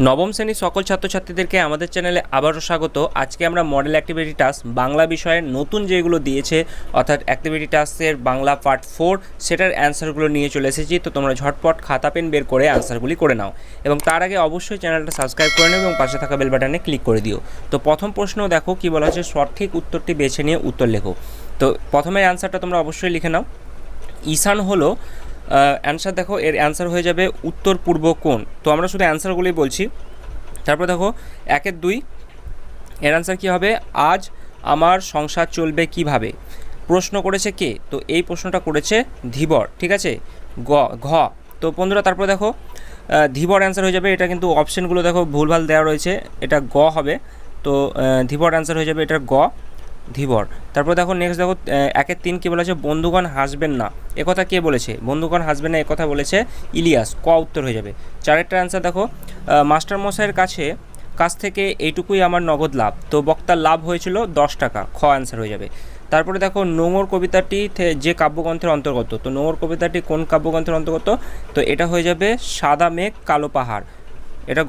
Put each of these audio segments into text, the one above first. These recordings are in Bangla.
নবম শ্রেণীর সকল ছাত্রছাত্রীদেরকে আমাদের চ্যানেলে আবারও স্বাগত। আজকে আমরা মডেল অ্যাক্টিভিটি টাস্ক বাংলা বিষয়ের নতুন যেগুলো দিয়েছে অর্থাৎ অ্যাক্টিভিটি টাস্কের বাংলা পার্ট 4 সেটার অ্যান্সারগুলো নিয়ে চলে এসেছি। তো তোমরা ঝটপট খাতা পেন বের করে অ্যান্সারগুলি করে নাও এবং তার আগে অবশ্যই চ্যানেলটা সাবস্ক্রাইব করে নেবে এবং পাশে থাকা বেল বাটনে ক্লিক করে দিও। তো প্রথম প্রশ্ন দেখো কি বলা হচ্ছে, সঠিক উত্তরটি বেছে নিয়ে উত্তর লেখো। তো প্রথমে অ্যান্সারটা তোমরা অবশ্যই লিখে নাও। ঈশান হলো অ্যান্সার, দেখো এর অ্যান্সার হয়ে যাবে উত্তর পূর্ব কোণ। তো আমরা শুধু অ্যান্সারগুলি বলছি। তারপর দেখো 1-2 এর অ্যান্সার কী হবে, আজ আমার সংসার চলবে কিভাবে। প্রশ্ন করেছে কে, তো এই প্রশ্নটা করেছে ধীবর, ঠিক আছে। ঘ তো বন্ধুরা তারপরে দেখো ধীবর অ্যান্সার হয়ে যাবে। এটা কিন্তু অপশানগুলো দেখো ভুলভাল দেওয়া রয়েছে, এটা গ হবে। তো ধীবর অ্যান্সার হয়ে যাবে এটার গ, ধীবর। তারপর দেখো নেক্সট দেখো 1-3 কী বলেছে, বন্ধুগণ হাসবেন না একথা কে বলেছে, বন্ধুগণ হাসবেন না একথা বলেছে ইলিয়াস, ক উত্তর হয়ে যাবে। 4-এরটা অ্যান্সার দেখো মাস্টারমশাইয়ের কাছ থেকে এইটুকুই আমার নগদ লাভ, তো বক্তার লাভ হয়েছিল 10 টাকা, খ অ্যান্সার হয়ে যাবে। তারপরে দেখো নোঙর কবিতাটি যে কাব্যগ্রন্থের অন্তর্গত, তো নোঙর কবিতাটি কোন কাব্যগ্রন্থের অন্তর্গত, তো এটা হয়ে যাবে সাদা মেঘ কালো পাহাড়, এটা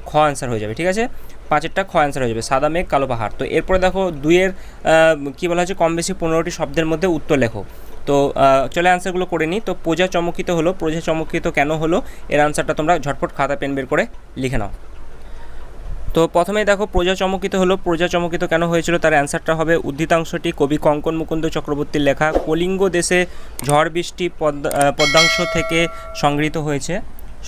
খ অ্যান্সার হয়ে যাবে, ঠিক আছে। 5-এরটা খ অ্যান্সার হয়ে যাবে সাদা মেঘ কালো পাহাড়। তো এরপরে দেখো 2-এর কী বলা হচ্ছে, কম বেশি 15টি শব্দের মধ্যে উত্তর লেখো। তো চলে অ্যান্সারগুলো করে নিই। তো প্রজা চমকিত হলো, প্রজা চমকিত কেন হলো, এর অ্যান্সারটা তোমরা ঝটপট খাতা পেন বের করে লিখে নাও। তো প্রথমেই দেখো প্রজা চমকিত হলো, প্রজা চমকিত কেন হয়েছিল, তার অ্যান্সারটা হবে উদ্ধৃতাংশটি কবি কঙ্কন মুকুন্দ চক্রবর্তীর লেখা কলিঙ্গ দেশে ঝড় বৃষ্টি পদ্মাংশ থেকে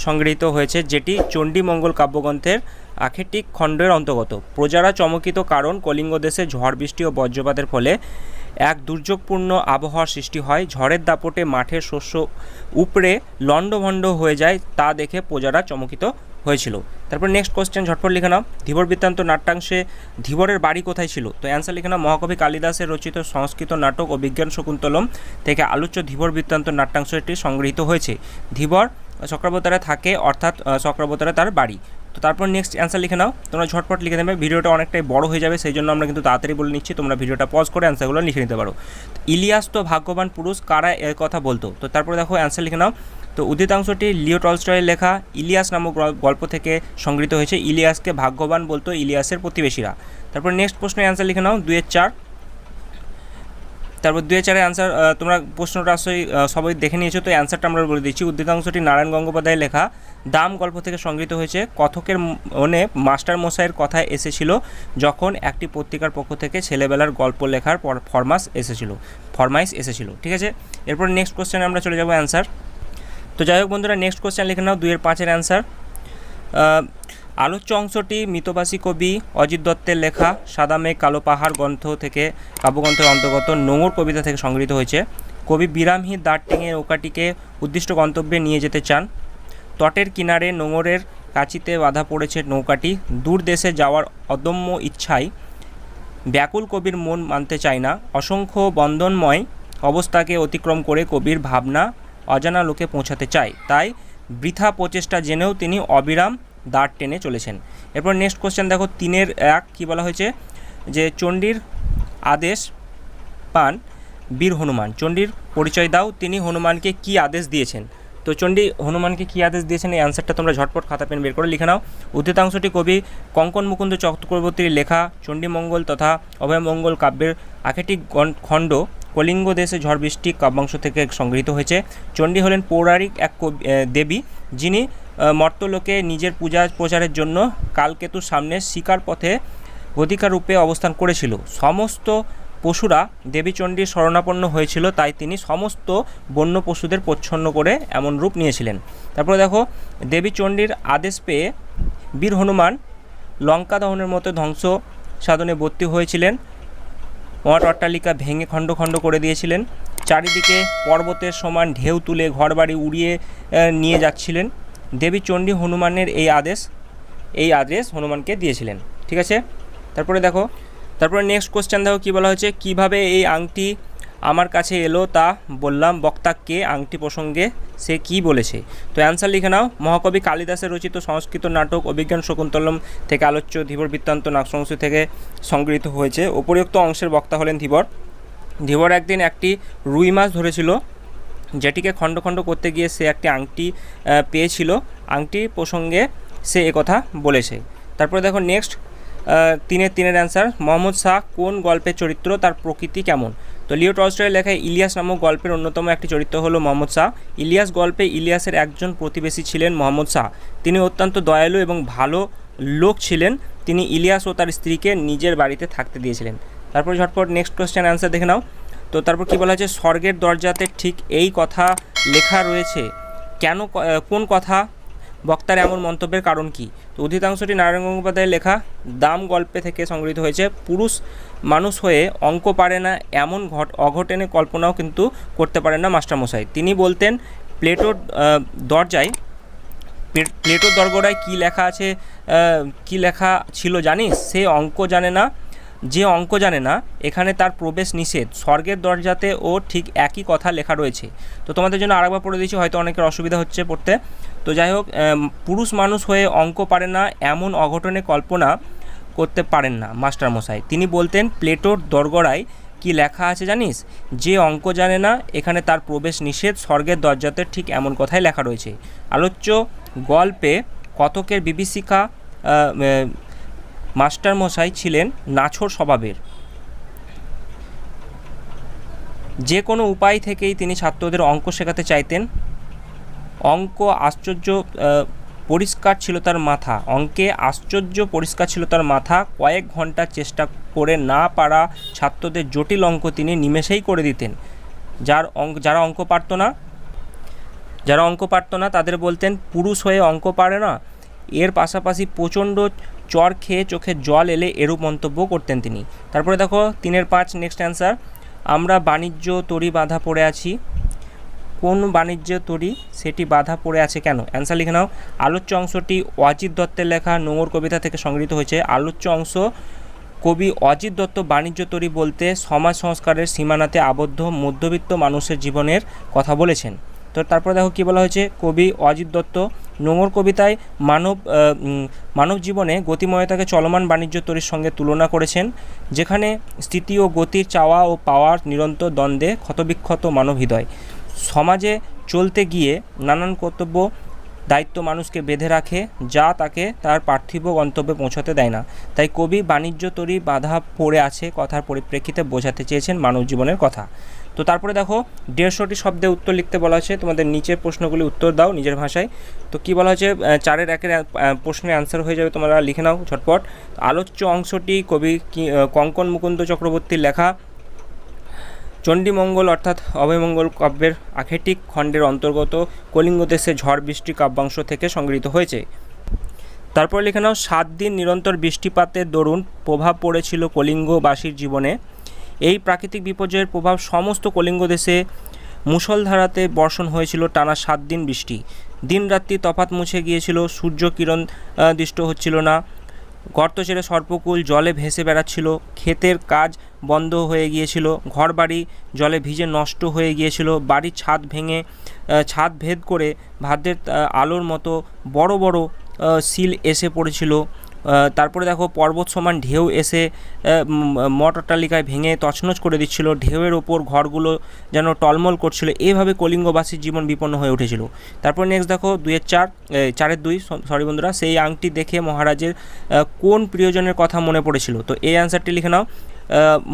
সংগৃহীত হয়েছে যেটি চণ্ডীমঙ্গল কাব্যগ্রন্থের আখেটিক খণ্ডের অন্তর্গত। প্রজারা চমকিত কারণ কলিঙ্গ দেশে ঝড় বৃষ্টি ও বজ্রপাতের ফলে এক দুর্যোগপূর্ণ আবহাওয়ার সৃষ্টি হয়, ঝড়ের দাপটে মাঠের শস্য উপড়ে লণ্ডভণ্ড হয়ে যায়, তা দেখে প্রজারা চমকিত হয়েছিল। তারপর নেক্সট কোশ্চেন ঝটপট লিখে নাও, ধীবর বৃত্তান্ত নাট্যাংশে ধীবরের বাড়ি কোথায় ছিল, তো অ্যান্সার লিখে নাও মহাকবি কালিদাসের রচিত সংস্কৃত নাটক অভিজ্ঞান শকুন্তলম থেকে আলোচ্য ধীবর বৃত্তান্ত নাট্যাংশটি সংগৃহীত হয়েছে। ধীবর চক্রবর্তীরা থাকে, অর্থাৎ চক্রবর্তীরা তার বাড়ি। তো তারপর নেক্সট অ্যান্সার লিখে নাও, তোমরা ঝটপট লিখে দেবে, ভিডিওটা অনেকটাই বড় হয়ে যাবে সেই জন্য আমরা কিন্তু তাড়াতাড়ি বলে নিচ্ছি, তোমরা ভিডিওটা পজ করে অ্যান্সারগুলো লিখে নিতে পারো। ইলিয়াস তো ভাগ্যবান পুরুষ, কারা এর কথা বলতো, তো তারপরে দেখো অ্যান্সার লিখে নাও। তো উদ্ধৃতাংশটি লিও টলস্টয়ের লেখা ইলিয়াস নামক গল্প থেকে সংগৃহীত হয়েছে, ইলিয়াসকে ভাগ্যবান বলতো ইলিয়াসের প্রতিবেশীরা। তারপর নেক্সট প্রশ্নের অ্যান্সার লিখে নাও 2-4। তারপর 2-4 অ্যান্সার তোমরা প্রশ্নটা আসলে সবাই দেখে নিয়েছো, তো অ্যান্সারটা আমরা বলে দিচ্ছি। উদ্ধৃতাংশটি নারায়ণ গঙ্গোপাধ্যায়ের লেখা দাম গল্প থেকে সংগৃহীত হয়েছে, কথকের মনে মাস্টারমশাইয়ের কথা এসেছিল যখন একটি পত্রিকার পক্ষ থেকে ছেলেবেলার গল্প লেখার ফরমাইশ এসেছিল, ঠিক আছে। এরপর নেক্সট কোশ্চেনে আমরা চলে যাবো অ্যান্সার। তো যাই হোক বন্ধুরা নেক্সট কোশ্চেন লিখে নাও 2-5-এর অ্যান্সার। আলোচ্য অংশটি মিতভাষী কবি অজিত দত্তের লেখা সাদা মেঘ কালো পাহাড় কাব্যগ্রন্থের অন্তর্গত নোঙর কবিতা থেকে সংগৃহীত হয়েছে। কবি বিরামহীন দাঁড় টেঙে নৌকাটিকে উদ্দিষ্ট গন্তব্যে নিয়ে যেতে চান, তটের কিনারে নোঙরের কাঁচিতে বাধা পড়েছে নৌকাটি, দূর দেশে যাওয়ার অদম্য ইচ্ছায় ব্যাকুল কবির মন মানতে চায় না, অসংখ্য বন্ধনময় অবস্থাকে অতিক্রম করে কবির ভাবনা অজানা লোকে পৌঁছাতে চায়, তাই বৃথা প্রচেষ্টা জেনেও তিনি অবিরাম দাঁড় টেনে চলেছেন। এরপর নেক্সট কোশ্চেন দেখো 3-1 কী বলা হয়েছে, যে চণ্ডীর আদেশ পান বীর হনুমান, চণ্ডীর পরিচয় দাও, তিনি হনুমানকে কি আদেশ দিয়েছেন, তো চণ্ডী হনুমানকে কী আদেশ দিয়েছেন, এই অ্যান্সারটা তোমরা ঝটপট খাতা পেন বের করে লিখে নাও। উদ্ধৃতাংশটি কবি কঙ্কন মুকুন্দ চক্রবর্তীর লেখা চণ্ডীমঙ্গল তথা অভয়মঙ্গল কাব্যের আখেটিক খণ্ড কলিঙ্গ দেশে ঝড় বৃষ্টি কাব্যাংশ থেকে সংগৃহীত হয়েছে। চণ্ডী হলেন পৌরাণিক এক দেবী, যিনি মর্তলোকে নিজের পূজা প্রচারের জন্য কালকেতুর সামনে শিকার পথে গতিকা রূপে অবস্থান করেছিল। সমস্ত পশুরা দেবী চণ্ডীর শরণাপন্ন হয়েছিল, তাই তিনি সমস্ত বন্য পশুদের প্রচ্ছন্ন করে এমন রূপ নিয়েছিলেন। তারপরে দেখো দেবী চণ্ডীর আদেশ পেয়ে বীর হনুমান লঙ্কা দহনের মতো ধ্বংস সাধনে বর্তি হয়েছিলেন, মঠ অট্টালিকা ভেঙে খণ্ড খণ্ড করে দিয়েছিলেন, চারিদিকে পর্বতের সমান ঢেউ তুলে ঘরবাড়ি উড়িয়ে নিয়ে যাচ্ছিলেন। দেবী চণ্ডী হনুমানের এই আদেশ হনুমানকে দিয়েছিলেন, ঠিক আছে। তারপরে নেক্সট কোশ্চেন দেখো কী বলা হয়েছে, কীভাবে এই আংটি আমার কাছে এলো তা বললাম, বক্তা কে, আংটি প্রসঙ্গে সে কি বলেছে, তো অ্যান্সার লিখে নাও মহাকবি কালিদাসের রচিত সংস্কৃত নাটক অভিজ্ঞান শকুন্তলম থেকে আলোচ্য ধীবর বৃত্তান্ত নাট্যাংশ থেকে সংগৃহীত হয়েছে। উপরিউক্ত অংশের বক্তা হলেন ধীবর। ধীবর একদিন একটি রুই মাছ ধরেছিল, যেটিকে খণ্ড খণ্ড করতে গিয়ে সে একটি আংটি পেয়েছিল, আংটি প্রসঙ্গে সে একথা বলেছে। তারপরে দেখো নেক্সট তিনের অ্যান্সার, মোহাম্মদ শাহ কোন গল্পের চরিত্র, তার প্রকৃতি কেমন? তো লিও টলস্টয়ের লেখা ইলিয়াস নামক গল্পের অন্যতম একটি চরিত্র হলো মোহাম্মদ শাহ। ইলিয়াস গল্পে ইলিয়াসের একজন প্রতিবেশী ছিলেন মোহাম্মদ শাহ। তিনি অত্যন্ত দয়ালু এবং ভালো লোক ছিলেন। তিনি ইলিয়াস ও তার স্ত্রীকে নিজের বাড়িতে থাকতে দিয়েছিলেন। তারপর ঝটপট নেক্সট কোয়েশ্চেন অ্যান্সার দেখে নাও। তো তারপর কী বলা হয়েছে, স্বর্গের দরজাতে ঠিক এই কথা লেখা রয়েছে, কেন কোন কথা, বক্তার এমন মন্তব্যের কারণ কি? তো উদ্ধৃতাংশটি নারায়ণ গঙ্গোপাধ্যায়ের লেখা দাম গল্পে থেকে সংগৃহীত হয়েছে। পুরুষ মানুষ হয়ে অঙ্ক পারে না এমন অঘটনে কল্পনাও কিন্তু করতে পারেন না মাস্টারমশাই। তিনি বলতেন প্লেটোর দরগড়ায় কী লেখা আছে, কী লেখা ছিল জানিস? যে অঙ্ক জানে না এখানে তার প্রবেশ নিষেধ। স্বর্গের দরজাতে ও ঠিক একই কথা লেখা রয়েছে। তো তোমাদের জন্য আরেকবার পড়ে দিয়েছি, হয়তো অনেকের অসুবিধা হচ্ছে পড়তে। তো যাই হোক, পুরুষ মানুষ হয়ে অঙ্ক পারে না এমন অঘটনে কল্পনা করতে পারেন না মাস্টারমশাই। তিনি বলতেন প্লেটোর দরগড়ায় কি লেখা আছে জানিস? যে অঙ্ক জানে না এখানে তার প্রবেশ নিষেধ। স্বর্গের দরজাতে ঠিক এমন কথাই লেখা রয়েছে। আলোচ্য গল্পে কতকের বিভীষিকা মাস্টারমশাই ছিলেন নাছোড় স্বভাবের। যে কোনো উপায় থেকেই তিনি ছাত্রদের অঙ্ক শেখাতে চাইতেন। অঙ্কে আশ্চর্য পরিষ্কার ছিল তার মাথা। কয়েক ঘন্টা চেষ্টা করে না পারা ছাত্রদের জটিল অঙ্ক তিনি নিমেষেই করে দিতেন। যারা অঙ্ক পারত না তাদের বলতেন পুরুষ হয়ে অঙ্ক পারে না। এর পাশাপাশি প্রচণ্ড চর খেয়ে চোখে জল এলে এরূপ মন্তব্য করতেন তিনি। তারপরে দেখো 3-5 নেক্সট অ্যান্সার, আমরা বাণিজ্য তরী বাধা পড়ে আছি। কোন বাণিজ্য তরী, সেটি বাধা পড়ে আছে কেন? অ্যান্সার লিখে নাও। আলোচ্য অংশটি অজিত দত্তের লেখা নোংর কবিতা থেকে সংগৃহীত হয়েছে। আলোচ্য অংশ, কবি অজিত দত্ত বাণিজ্য তরী বলতে সমাজ সংস্কারের সীমানাতে আবদ্ধ মধ্যবিত্ত মানুষের জীবনের কথা বলেছেন। তো তারপরে দেখো কী বলা হয়েছে, কবি অজিত দত্ত নোংর কবিতায় মানব জীবনে গতিময়তাকে চলমান বাণিজ্য তরীর সঙ্গে তুলনা করেছেন, যেখানে স্থিতি ও গতির চাওয়া ও পাওয়ার নিরন্তর দ্বন্দ্বে ক্ষতবিক্ষত মানব হৃদয়। সমাজে চলতে গিয়ে নানান কর্তব্য দায়িত্ব মানুষকে বেঁধে রাখে, যা তাকে তার পার্থিব গন্তব্যে পৌঁছাতে দেয় না। তাই কবি বাণিজ্য তরী বাধা পড়ে আছে কথার পরিপ্রেক্ষিতে বোঝাতে চেয়েছেন মানব জীবনের কথা। তো তারপরে দেখো 150টি শব্দে উত্তর লিখতে বলা হয়েছে। তোমাদের নিচের প্রশ্নগুলি উত্তর দাও নিজের ভাষায়। তো কী বলা হয়েছে, 4-1 প্রশ্নের অ্যান্সার হয়ে যাবে, তোমরা লিখে নাও ঝটপট। আলোচ্য অংশটি কবি কঙ্কন মুকুন্দ চক্রবর্তীর লেখা চণ্ডীমঙ্গল অর্থাৎ অভয়মঙ্গল কাব্যের আখেটিক খণ্ডের অন্তর্গত কলিঙ্গ দেশে ঝড় বৃষ্টি কাব্যাংশ থেকে সংগৃহীত হয়েছে। তারপর লিখে নাও 7 দিন নিরন্তর বৃষ্টিপাতের দরুন প্রভাব পড়েছিল কলিঙ্গবাসীর জীবনে। এই প্রাকৃতিক বিপর্যয়ের প্রভাব সমস্ত কলিঙ্গ দেশে মুষলধারাতে বর্ষণ হয়েছিল। টানা 7 দিন বৃষ্টি, দিন রাত্রি তফাৎ মুছে গিয়েছিল। সূর্য কিরণ দৃষ্ট হচ্ছিল না। গর্ত ছেড়ে সর্পকুল জলে ভেসে বেড়াচ্ছিল। ক্ষেতের কাজ বন্ধ হয়ে গিয়েছিল। ঘরবাড়ি জলে ভিজে নষ্ট হয়ে গিয়েছিল। বাড়ির ছাদ ভেদ করে ভাদ্রের আলোর মতো বড় বড় শিল এসে পড়েছিল। তারপরে দেখো পর্বত সমান ঢেউ এসে মঠ অট্টালিকায় ভেঙে তছনছ করে দিচ্ছিল। ঢেউয়ের ওপর ঘরগুলো যেন টলমল করছিল। এইভাবে কলিঙ্গবাসীর জীবন বিপন্ন হয়ে উঠেছিল। তারপর নেক্সট দেখো 4-2 সরি বন্ধুরা, সেই আংটি দেখে মহারাজের কোন প্রিয়জনের কথা মনে পড়েছিল? তো এই অ্যান্সারটি লিখে নাও।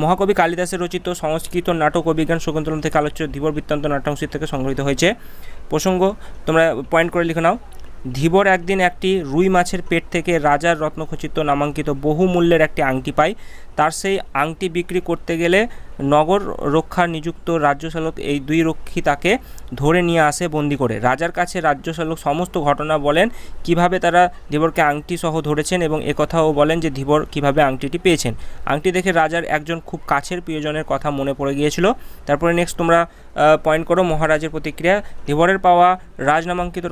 মহাকবি কালিদাসের রচিত সংস্কৃত নাটক অভিজ্ঞান শকুন্তলম থেকে আলোচ্য ধীবর বৃত্তান্ত নাট্যাংশ থেকে সংগৃহীত হয়েছে। প্রসঙ্গ তোমরা পয়েন্ট করে লিখে নাও। ধীবর একদিন একটি রুই মাছের পেট থেকে রাজার রত্নখচিত নামাঙ্কিত বহু মূল্যের একটি আংটি পায়। তার সেই আংটি বিক্রি করতে গেলে নগর রক্ষা নিযুক্ত রাজ্যশালক এই 2 রক্ষী তাকে ধরে নিয়ে আসে বন্দি করে। রাজার কাছে রাজ্যশালক সমস্ত ঘটনা বলেন, কিভাবে তারা ধীবরকে আংটি সহ ধরেছেন, এবং একথাও বলেন যে ধীবর কিভাবে আংটিটি পেয়েছেন। আংটি দেখে রাজার একজন খুব কাছের প্রিয়জনের কথা মনে পড়ে গিয়েছিল। তারপরে নেক্সট তোমরা পয়েন্ট করো মহারাজের প্রতিক্রিয়া। ধীবরের পাওয়া রাজনামাঙ্কিত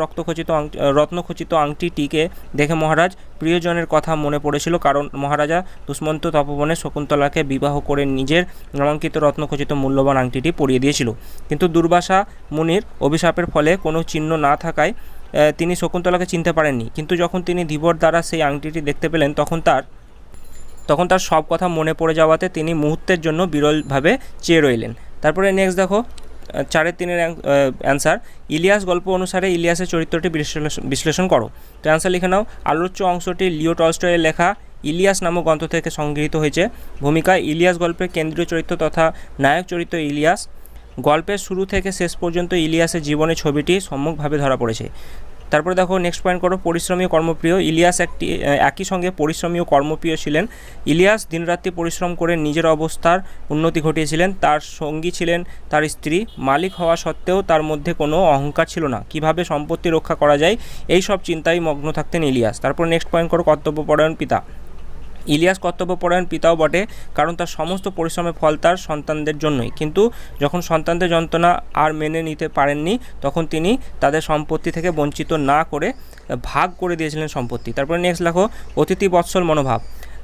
রত্নখচিত আংটিটিকে দেখে মহারাজ প্রিয়জনের কথা মনে পড়েছিল, কারণ মহারাজা দুষ্মন্ত তপবনে শকুন্তলাকে বিবাহ করে নিজের নামাঙ্কিত রত্নখচিত মূল্যবান আংটিটি পরিয়ে দিয়েছিল। কিন্তু দুর্বাসা মুনির অভিশাপের ফলে কোনো চিহ্ন না থাকায় তিনি শকুন্তলাকে চিনতে পারেননি। কিন্তু যখন তিনি ধীবর দ্বারা সেই আংটিটি দেখতে পেলেন, তখন তার সব কথা মনে পড়ে যাওয়াতে তিনি মুহূর্তের জন্য বিরলভাবে চেয়ে রইলেন। তারপরে নেক্সট দেখো 4-3 অ্যান্সার, ইলিয়াস গল্প অনুসারে ইলিয়াসের চরিত্রটি বিশ্লেষণ করো। তো অ্যান্সার লিখে নাও। আলোচ্য অংশটি লিও টলস্টয়ের লেখা ইলিয়াস নামক গ্রন্থ থেকে সংগৃহীত হয়েছে। ভূমিকা, ইলিয়াস গল্পের কেন্দ্রীয় চরিত্র তথা নায়ক চরিত্র ইলিয়াস। গল্পের শুরু থেকে শেষ পর্যন্ত ইলিয়াসের জীবনের ছবিটি সম্যকভাবে ধরা পড়েছে। তারপরে দেখো নেক্সট পয়েন্ট করো, পরিশ্রমী ও কর্মপ্রিয়। ইলিয়াস একই সঙ্গে পরিশ্রমী ও কর্মপ্রিয় ছিলেন। ইলিয়াস দিনরাত্রি পরিশ্রম করে নিজের অবস্থার উন্নতি ঘটিয়েছিলেন। তার সঙ্গী ছিলেন তার স্ত্রী। মালিক হওয়া সত্ত্বেও তার মধ্যে কোনো অহংকার ছিল না। কিভাবে সম্পত্তি রক্ষা করা যায় এই সব চিন্তায় মগ্ন থাকতেন ইলিয়াস। তারপর নেক্সট পয়েন্ট করো, কর্তব্যপরায়ণ পিতা। ইলিয়াস কর্তব্যপরায়ণ পিতাও বটে, কারণ তার সমস্ত পরিশ্রমের ফল তার সন্তানদের জন্যই। কিন্তু যখন সন্তানদের যন্ত্রণা আর মেনে নিতে পারেননি, তখন তিনি তাদের সম্পত্তি থেকে বঞ্চিত না করে ভাগ করে দিয়েছিলেন সম্পত্তি। তারপরে নেক্সট লেখো, অতিথি বৎসল মনোভাব।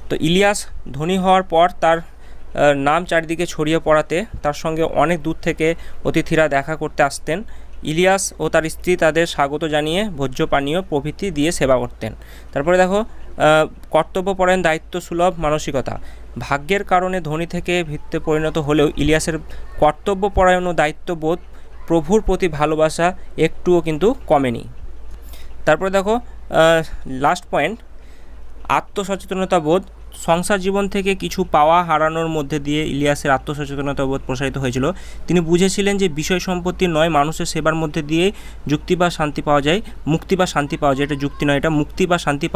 তো ইলিয়াস ধনী হওয়ার পর তার নাম চারিদিকে ছড়িয়ে পড়াতে তার সঙ্গে অনেক দূর থেকে অতিথিরা দেখা করতে আসতেন। ইলিয়াস ও তার স্ত্রী তাদের স্বাগত জানিয়ে ভোজ্য পানীয় প্রভৃতি দিয়ে সেবা করতেন। তারপরে দেখো, কর্তব্যপরায়ণ দায়িত্ব সুলভ মানসিকতা। ভাগ্যের কারণে ধনী থেকে ভিত্তে পরিণত হলেও ইলিয়াসের কর্তব্যপরায়ণ ও দায়িত্ববোধ, প্রভুর প্রতি ভালোবাসা একটুও কিন্তু কমেনি। তারপরে দেখো লাস্ট পয়েন্ট, আত্মসচেতনতা বোধ। সংসার জীবন থেকে কিছু পাওয়া হারানোর মধ্যে দিয়ে ইলিয়াসের আত্মসচেতনতা বোধ প্রসারিত হয়েছিল। তিনি বুঝেছিলেন যে বিষয় সম্পত্তি নয়, মানুষের সেবার মধ্যে দিয়ে মুক্তি বা শান্তি পাওয়া যায়। এটা যুক্তি নয়, এটা মুক্তি বা শান্তি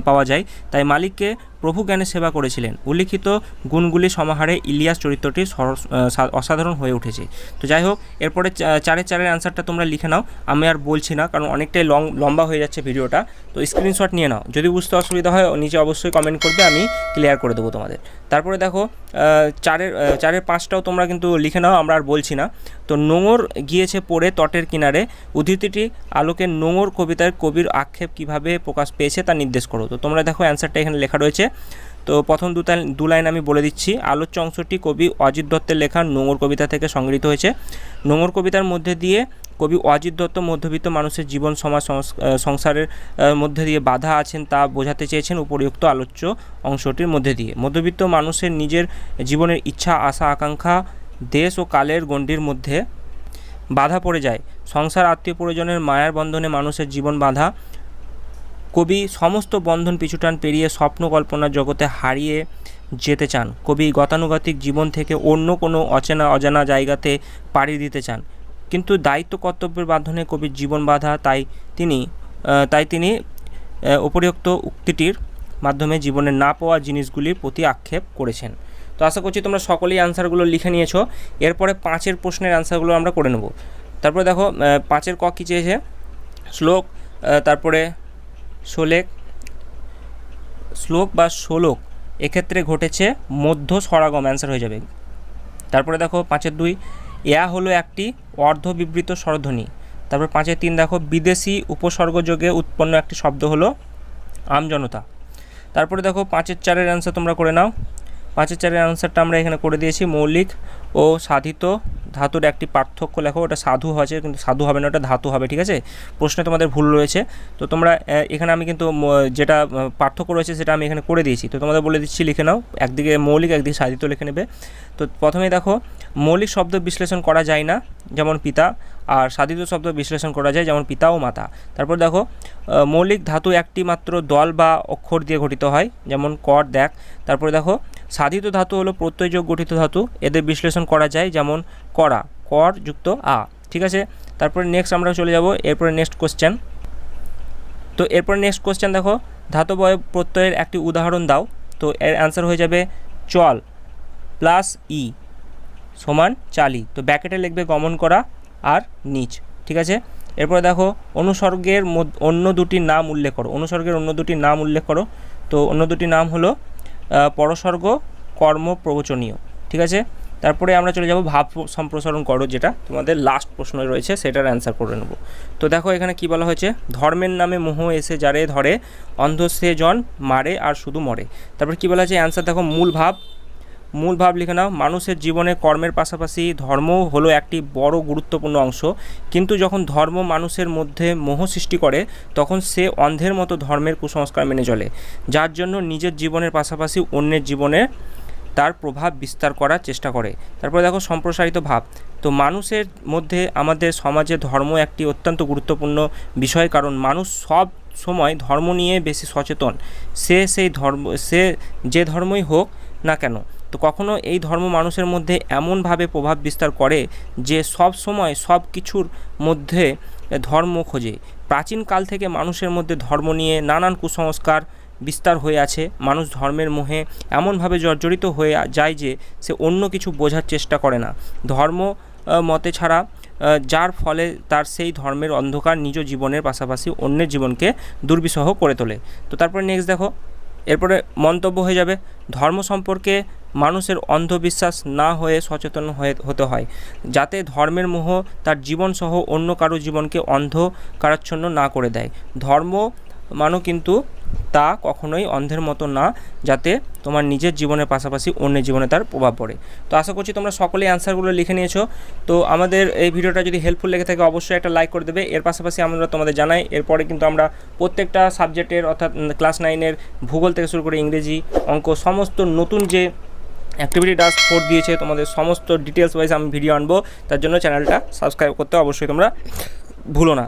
পাওয়া যায়। তাই মালিককে প্রভু জ্ঞানে সেবা করেছিলেন। উল্লিখিত গুণগুলি সমাহারে ইলিয়াস চরিত্রটি অসাধারণ হয়ে উঠেছে। তো যাই হোক, এরপরে 4-4 অ্যান্সারটা তোমরা লিখে নাও। আমি আর বলছি না, কারণ অনেকটাই লম্বা হয়ে যাচ্ছে ভিডিওটা। তো স্ক্রিনশট নিয়ে নাও। যদি বুঝতে অসুবিধা হয় নিচে অবশ্যই কমেন্ট করবে, আমি ক্লিয়ার করে দেবো তোমাদের। তারপরে দেখো 4-এর 5টাও তোমরা কিন্তু লিখে নাও, আমরা আর বলছি না। তো নোঙর গিয়েছে পড়ে তটের কিনারে, উদ্ধৃতিটি আলোকে নোঙর কবিতার কবির আক্ষেপ কিভাবে প্রকাশ পেয়েছে তা নির্দেশ করো। তো তোমরা দেখো অ্যান্সারটা এখানে লেখা রয়েছে। তো প্রথম দু লাইন আমি বলে দিচ্ছি। আলোচ্য অংশটি কবি অজিত দত্তের লেখা নোঙর কবিতা থেকে সংগৃহীত হয়েছে। নোঙর কবিতার মধ্যে দিয়ে কবি অজিত দত্ত মধ্যবিত্ত মানুষের জীবন সমাজ সংসারের মধ্যে দিয়ে বাধা আছেন তা বোঝাতে চেয়েছেন উপরিউক্ত আলোচ্য অংশটির মধ্যে দিয়ে। মধ্যবিত্ত মানুষের নিজের জীবনের ইচ্ছা, আশা, আকাঙ্ক্ষা দেশ ও কালের গণ্ডির মধ্যে বাধা পড়ে যায়। সংসার, আত্মীয় পরিজনের মায়ার বন্ধনে মানুষের জীবন বাধা। কবি সমস্ত বন্ধন পিছুটান পেরিয়ে স্বপ্ন কল্পনার জগতে হারিয়ে যেতে চান। কবি গতানুগতিক জীবন থেকে অন্য কোনো অজানা জায়গাতে পাড়ি দিতে চান, কিন্তু দায়িত্ব কর্তব্যের বাঁধনে কবির জীবন বাধা। তাই তিনি উপরিউক্ত উক্তিটির মাধ্যমে জীবনে না পাওয়া জিনিসগুলির প্রতি আক্ষেপ করেছেন। তো আশা করছি তোমরা সকলেই অ্যান্সারগুলো লিখে নিয়েছো। এরপরে 5-এর প্রশ্নের অ্যান্সারগুলো আমরা করে নেব। তারপরে দেখো 5-এর ক কী চেয়েছে, শ্লোক, তারপরে শ্লোক বা শোলক, এক্ষেত্রে ঘটেছে মধ্য স্বরাগম, অ্যান্সার হয়ে যাবে। তারপরে দেখো 5-এর 2, এয়া হলো একটি অর্ধবিবৃত স্বরধ্বনি। তারপর 5-এর 3 দেখো, বিদেশি উপসর্গযোগে উৎপন্ন একটি শব্দ হলো আমজনতা। তারপরে দেখো 5-এর 4-এর অ্যান্সার তোমরা করে নাও। 5-এর 4-এর অ্যান্সারটা আমরা এখানে করে দিয়েছি। মৌলিক ও সাধিত ধাতুর একটি পার্থক্য লেখো। ওটা সাধু হয়েছে, কিন্তু সাধু হবে না, ওটা ধাতু হবে, ঠিক আছে? প্রশ্নে তোমাদের ভুল রয়েছে। তো তোমরা এখানে আমি কিন্তু যেটা পার্থক্য রয়েছে সেটা আমি এখানে করে দিয়েছি। তো তোমাদের বলে দিচ্ছি, লিখে নাও। একদিকে মৌলিক, একদিকে সাধিত লিখে নেবে। তো প্রথমেই দেখো, মৌলিক শব্দ বিশ্লেষণ করা যায় না, যেমন পিতা, আর সাধিত শব্দ বিশ্লেষণ করা যায়, যেমন পিতা ও মাতা। তারপর দেখো, মৌলিক ধাতু একটি মাত্র দল বা অক্ষর দিয়ে গঠিত হয়, যেমন কর, দেখ। তারপরে দেখো, সাধিত ধাতু হলো প্রত্যয়যোগ গঠিত ধাতু, এদের বিশ্লেষণ করা যায়, যেমন করা, কর যুক্ত আ, ঠিক আছে? তারপরে নেক্সট আমরা চলে যাব। এরপরে নেক্সট কোশ্চেন। তো এরপরে নেক্সট কোশ্চেন দেখো, ধাতবয় প্রত্যয়ের একটি উদাহরণ দাও। তো এর অ্যান্সার হয়ে যাবে চল প্লাস ই সমান চালি। তো ব্যাকেটে লিখবে গমন করা আর নিচ, ঠিক আছে? এরপরে দেখো, অনুসর্গের অন্য দুটি নাম উল্লেখ করো। অনুসর্গের অন্য দুটি নাম উল্লেখ করো। তো অন্য দুটি নাম হলো পরসর্গ, কর্ম প্রবচনীয়, ঠিক আছে? তারপরে আমরা চলে যাব ভাব সম্প্রসারণ করো, যেটা তোমাদের লাস্ট প্রশ্ন রয়েছে, সেটার অ্যান্সার করে নেব। তো দেখো এখানে কি বলা হয়েছে, ধর্মের নামে মোহ এসে যারে ধরে, অন্ধ সে জন মারে আর শুধু মরে। তারপর কি বলা হয়েছে, অ্যান্সার দেখো মূল ভাব লিখে নাও। মানুষের জীবনে কর্মের পাশাপাশি ধর্মও হলো একটি বড় গুরুত্বপূর্ণ অংশ, কিন্তু যখন ধর্ম মানুষের মধ্যে মোহ সৃষ্টি করে, তখন সে অন্ধের মতো ধর্মের কুসংস্কার মেনে চলে, যার জন্য নিজের জীবনের পাশাপাশি অন্যের জীবনে তার প্রভাব বিস্তার করার চেষ্টা করে। তারপরে দেখো সম্প্রসারিত ভাব। তো মানুষের মধ্যে আমাদের সমাজে ধর্ম একটি অত্যন্ত গুরুত্বপূর্ণ বিষয়, কারণ মানুষ সব সময় ধর্ম নিয়ে বেশি সচেতন। সে যে ধর্মই হোক না কেন, তো কখনো এই ধর্ম মানুষের মধ্যে এমনভাবে প্রভাব বিস্তার করে যে সব সময় সব কিছুর মধ্যে ধর্ম খোঁজে। প্রাচীনকাল থেকে মানুষের মধ্যে ধর্ম নিয়ে নানান কুসংস্কার বিস্তার হয়ে আছে। মানুষ ধর্মের মোহে এমনভাবে জর্জরিত হয়ে যায় যে সে অন্য কিছু বোঝার চেষ্টা করে না, ধর্ম মতে ছাড়া, যার ফলে তার সেই ধর্মের অন্ধকার নিজ জীবনের পাশাপাশি অন্যের জীবনকে দুর্বিষহ করে তোলে। তো তারপরে নেক্সট দেখো, এরপরে মন্তব্য হয়ে যাবে, ধর্ম সম্পর্কে মানুষের অন্ধবিশ্বাস না হয়ে সচেতন হতে হয়, যাতে ধর্মের মোহ তার জীবনসহ অন্য কারো জীবনকে অন্ধকারাচ্ছন্ন না করে দেয়। ধর্ম মানো কিন্তু তা কখনোই অন্ধের মতো না, যাতে তোমার নিজের জীবনের পাশাপাশি অন্যের জীবনে তার প্রভাব পড়ে। তো আশা করছি তোমরা সকলেই অ্যান্সারগুলো লিখে নিয়েছো। তো আমাদের এই ভিডিওটা যদি হেল্পফুল লেগে থাকে অবশ্যই একটা লাইক করে দেবে। এর পাশাপাশি আমরা তোমাদের জানাই, এরপরে কিন্তু আমরা প্রত্যেকটা সাবজেক্টের অর্থাৎ ক্লাস 9-এর ভূগোল থেকে শুরু করে ইংরেজি, অঙ্ক, সমস্ত নতুন যে অ্যাক্টিভিটি টাস্ক 4 দিয়েছে তোমাদের সমস্ত ডিটেলস ওয়াইজ আমি ভিডিও আনবো। তার জন্য চ্যানেলটা সাবস্ক্রাইব করতে অবশ্যই তোমরা ভুলো না।